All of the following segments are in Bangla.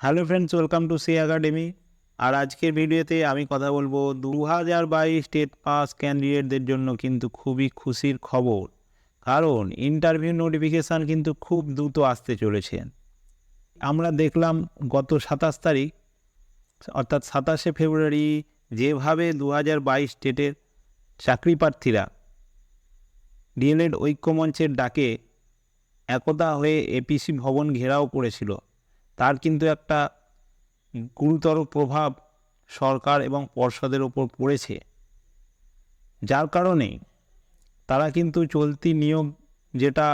Hello friends, welcome to C academy. আর আজকের ভিডিওতে আমি কথা বলবো 2022 স্টেট পাস ক্যান্ডিডেটদের জন্য কিন্তু খুবই খুশির খবর। কারণ ইন্টারভিউ নোটিফিকেশান কিন্তু খুব দ্রুত আসতে চলেছে। আমরা দেখলাম গত 27 তারিখ অর্থাৎ 27শে ফেব্রুয়ারি যেভাবে 2022 স্টেটের চাকরি প্রার্থীরা ডিএলএড ঐক্যমঞ্চের ডাকে একতা হয়ে এপিসি ভবন ঘেরাও করেছিল, তার কিন্তু একটা গুরুতর প্রভাব সরকার এবং পর্ষদের ওপর পড়েছে। যার কারণে তারা কিন্তু চলতি নিয়োগ যেটা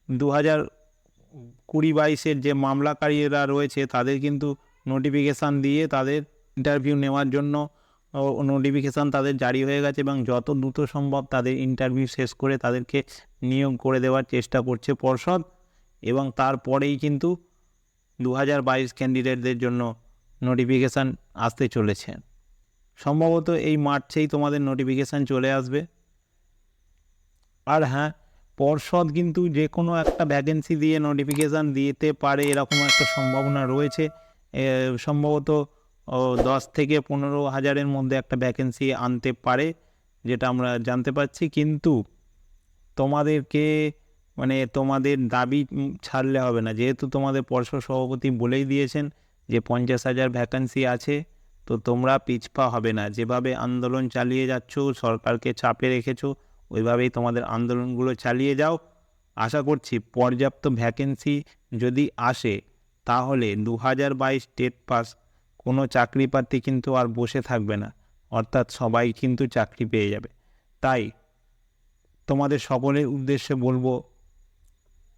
2020-22-এর যে মামলাকারীরা রয়েছে তাদের কিন্তু নোটিফিকেশান দিয়ে তাদের ইন্টারভিউ নেওয়ার জন্য নোটিফিকেশান তাদের জারি হয়ে গেছে এবং যত দ্রুত সম্ভব তাদের ইন্টারভিউ শেষ করে তাদেরকে নিয়োগ করে দেওয়ার চেষ্টা করছে পর্ষদ। এবং তারপরেই কিন্তু 2022 ক্যান্ডিডেটদের জন্য নোটিফিকেশান আসতে চলেছে। সম্ভবত এই মার্চেই তোমাদের নোটিফিকেশান চলে আসবে। আর হ্যাঁ, পর্ষদ কিন্তু যে কোনো একটা ভ্যাকেন্সি দিয়ে নোটিফিকেশান দিতে পারে এরকম একটা সম্ভাবনা রয়েছে। সম্ভবত 10 থেকে 15 হাজারের মধ্যে একটা ভ্যাকেন্সি আনতে পারে, যেটা আমরা জানতে পারছি। কিন্তু তোমাদেরকে তোমাদের দাবি ছাড়লে হবে না, যেহেতু তোমাদের পর্ষদ সভাপতি বলেই দিয়েছেন যে 50,000 ভ্যাকেন্সি আছে, তো তোমরা পিছপা হবে না। যেভাবে আন্দোলন চালিয়ে যাচ্ছ, সরকারকে চাপে রেখেছো, ওইভাবেই তোমাদের আন্দোলনগুলো চালিয়ে যাও। আশা করছি পর্যাপ্ত ভ্যাকেন্সি যদি আসে তাহলে 2022 স্টেট পাস কোনো চাকরি প্রার্থী কিন্তু আর বসে থাকবে না, অর্থাৎ সবাই কিন্তু চাকরি পেয়ে যাবে। তাই তোমাদের সকলের উদ্দেশ্যে বলবো,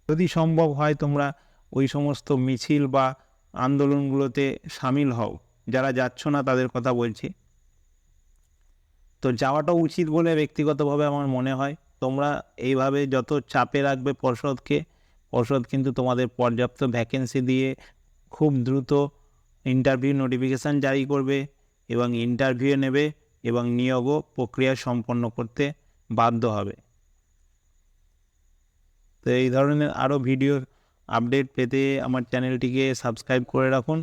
যদি সম্ভব হয় তোমরা ওই সমস্ত মিছিল বা আন্দোলনগুলোতে সামিল হও। যারা যাচ্ছ না তাদের কথা বলছি, তো যাওয়াটা উচিত বলে ব্যক্তিগতভাবে আমার মনে হয়। তোমরা এইভাবে যত চাপে রাখবে পর্ষদকে, পর্ষদ কিন্তু তোমাদের পর্যাপ্ত ভ্যাকেন্সি দিয়ে খুব দ্রুত ইন্টারভিউ নোটিফিকেশান জারি করবে এবং ইন্টারভিউ নেবে এবং নিয়োগও প্রক্রিয়া সম্পন্ন করতে বাধ্য হবে। তো এই ধরনের আরও ভিডিও আপডেট পেতে আমার চ্যানেলটিকে সাবস্ক্রাইব করে রাখুন।